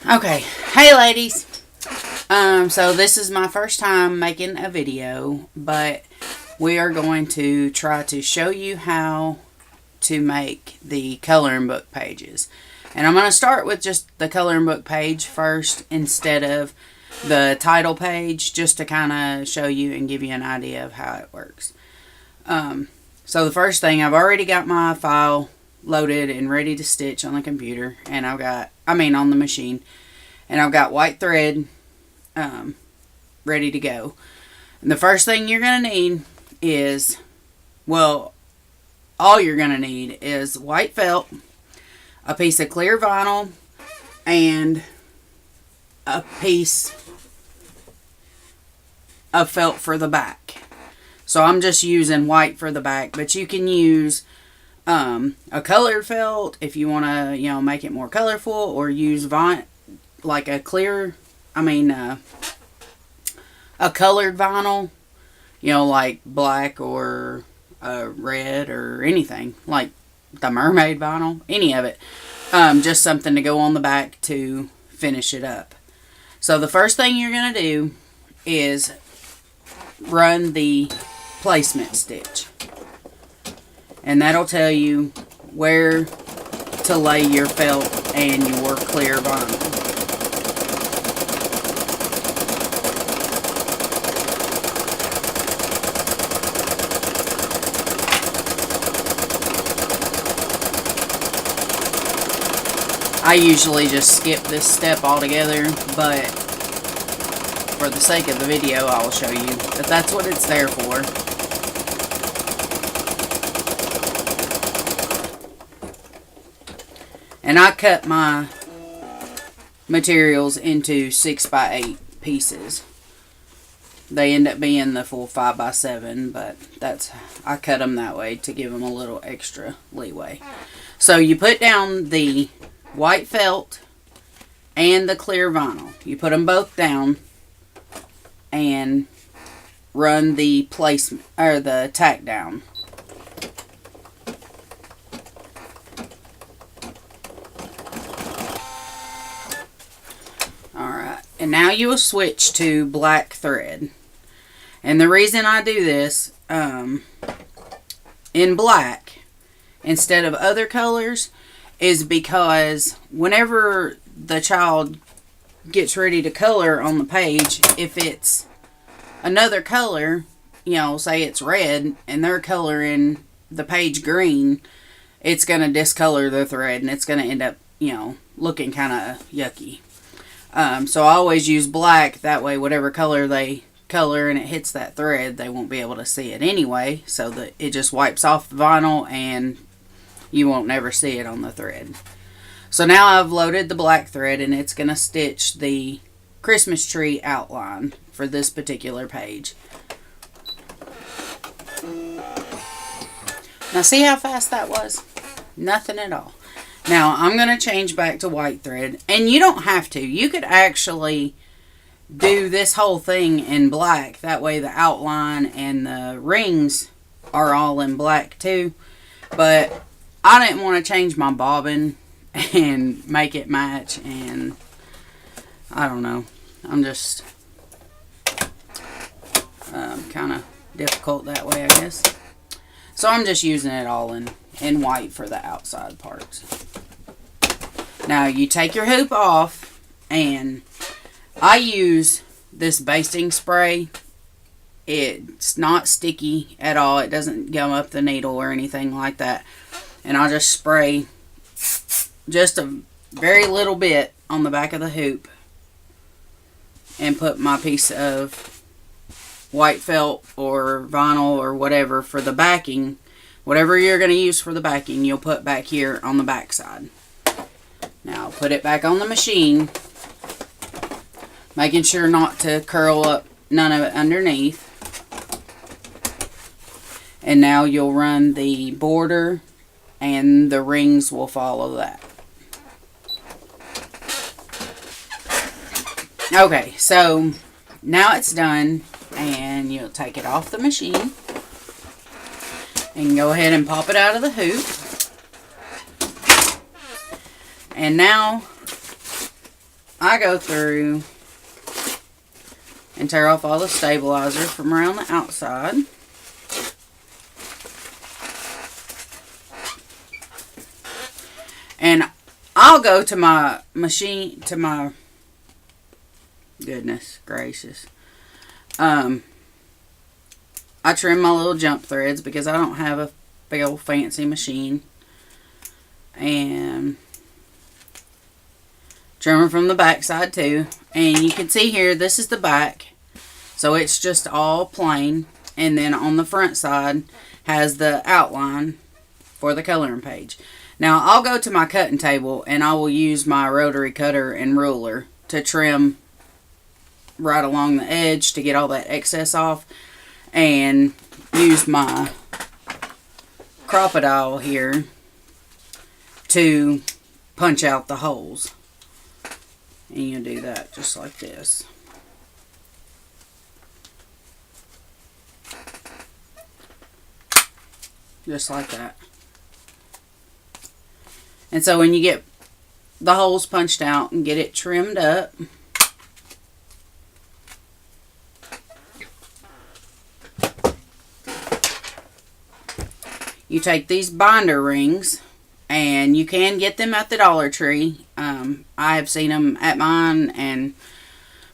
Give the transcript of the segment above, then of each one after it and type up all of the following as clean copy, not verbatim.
Okay, hey ladies. So this is my first time making a video, but we are going to try to show you how to make the coloring book pages. And I'm going to start with just the coloring book page first instead of the title page, just to kind of show you and give you an idea of how it works. So the first thing, I've already got my file loaded and ready to stitch on the computer, and on the machine, and I've got white thread ready to go. And the first thing you're going to need is, all you're going to need is white felt, a piece of clear vinyl, and a piece of felt for the back. So I'm just using white for the back, but you can use a colored felt if you want to, make it more colorful, or use like a colored vinyl, like black or red or anything, like the mermaid vinyl, any of it. Just something to go on the back to finish it up. So the first thing you're going to do is run the placement stitch. And that'll tell you where to lay your felt and your clear vinyl. I usually just skip this step altogether, but for the sake of the video, I will show you that that's what it's there for. And I cut my materials into 6x8 pieces. They end up being the full 5x7, but I cut them that way to give them a little extra leeway. So you put down the white felt and the clear vinyl. You put them both down and run the placement or the tack down. Alright, and now you will switch to black thread. And the reason I do this in black instead of other colors is because whenever the child gets ready to color on the page, if it's another color, say it's red and they're coloring the page green, it's going to discolor the thread and it's going to end up, looking kind of yucky. So I always use black, that way whatever color they color and it hits that thread, they won't be able to see it anyway, so that it just wipes off the vinyl and you won't never see it on the thread. So now I've loaded the black thread and it's going to stitch the Christmas tree outline for this particular page. Now see how fast that was? Nothing at all. Now I'm going to change back to white thread, and you don't have to. You could actually do this whole thing in black. That way the outline and the rings are all in black too. But I didn't want to change my bobbin and make it match, and I don't know. I'm just kind of difficult that way, I guess. So I'm just using it all in white for the outside parts. Now you take your hoop off, and I use this basting spray. It's not sticky at all. It doesn't gum up the needle or anything like that. And I'll just spray just a very little bit on the back of the hoop and put my piece of white felt or vinyl or whatever for the backing. Whatever you're going to use for the backing, you'll put back here on the back side. Now put it back on the machine, making sure not to curl up none of it underneath. And now you'll run the border, and the rings will follow that. Okay, so now it's done, and you'll take it off the machine and go ahead and pop it out of the hoop. And now I go through and tear off all the stabilizer from around the outside. And I'll go to my machine, goodness gracious. I trim my little jump threads because I don't have a big old fancy machine. And trim them from the back side too. And you can see here, this is the back. So it's just all plain. And then on the front side has the outline for the coloring page. Now I'll go to my cutting table and I will use my rotary cutter and ruler to trim right along the edge to get all that excess off, and use my crocodile here to punch out the holes. And you do that just like this. Just like that. And so when you get the holes punched out and get it trimmed up, you take these binder rings, and you can get them at the Dollar Tree. I have seen them at mine, and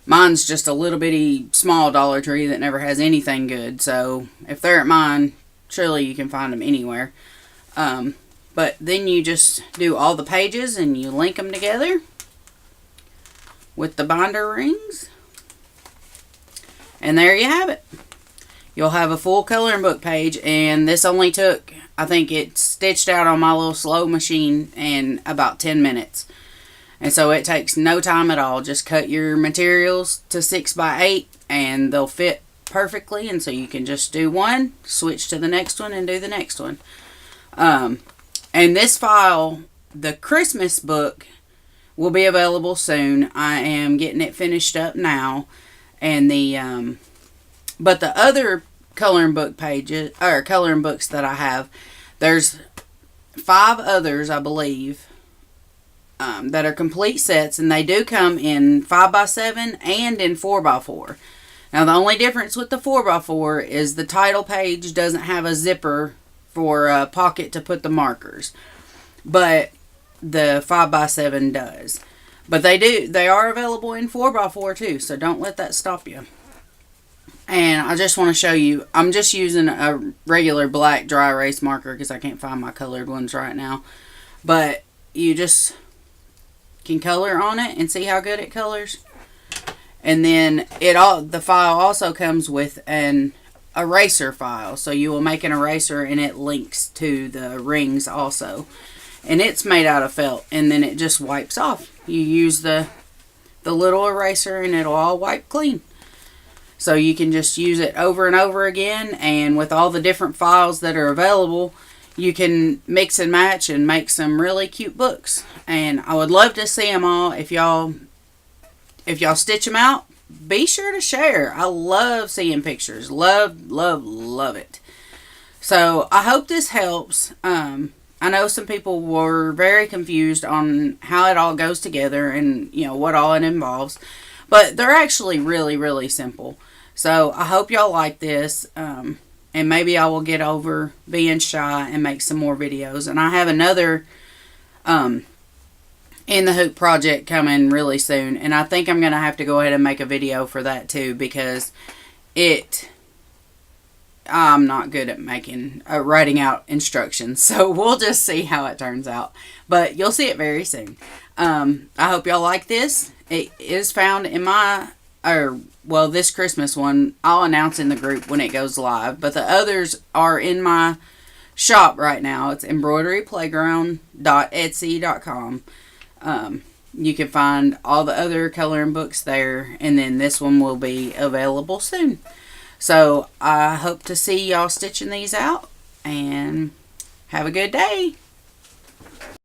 mine's just a little bitty small Dollar Tree that never has anything good. So if they're at mine, surely you can find them anywhere. But then you just do all the pages and you link them together with the binder rings. And there you have it. You'll have a full coloring book page, and this only took, I think it stitched out on my little slow machine in about 10 minutes. And so it takes no time at all. Just cut your materials to 6x8 and they'll fit perfectly. And so you can just do one, switch to the next one, and do the next one. And this file, the Christmas book, will be available soon. I am getting it finished up now. And the but the other coloring book pages, or coloring books that I have, there's 5 others, I believe, that are complete sets, and they do come in 5x7 and in 4x4. Now the only difference with the 4x4 is the title page doesn't have a zipper for a pocket to put the markers, but the 5x7 does. But they are available in 4x4 too, so don't let that stop you. And I just want to show you, I'm just using a regular black dry erase marker because I can't find my colored ones right now. But you just can color on it and see how good it colors. And then the file also comes with an eraser file. So you will make an eraser and it links to the rings also. And it's made out of felt, and then it just wipes off. You use the little eraser and it'll all wipe clean. So you can just use it over and over again, and with all the different files that are available, you can mix and match and make some really cute books. And I would love to see them all. If y'all stitch them out, be sure to share. I love seeing pictures. Love, love, love it. So I hope this helps. I know some people were very confused on how it all goes together and, what all it involves. But they're actually really, really simple. So I hope y'all like this. And maybe I will get over being shy and make some more videos. And I have another In the Hoop project coming really soon. And I think I'm going to have to go ahead and make a video for that too. Because I'm not good at writing out instructions. So we'll just see how it turns out. But you'll see it very soon. I hope y'all like this. It is found in this Christmas one. I'll announce in the group when it goes live. But the others are in my shop right now. It's embroideryplayground.etsy.com. You can find all the other coloring books there. And then this one will be available soon. So I hope to see y'all stitching these out. And have a good day.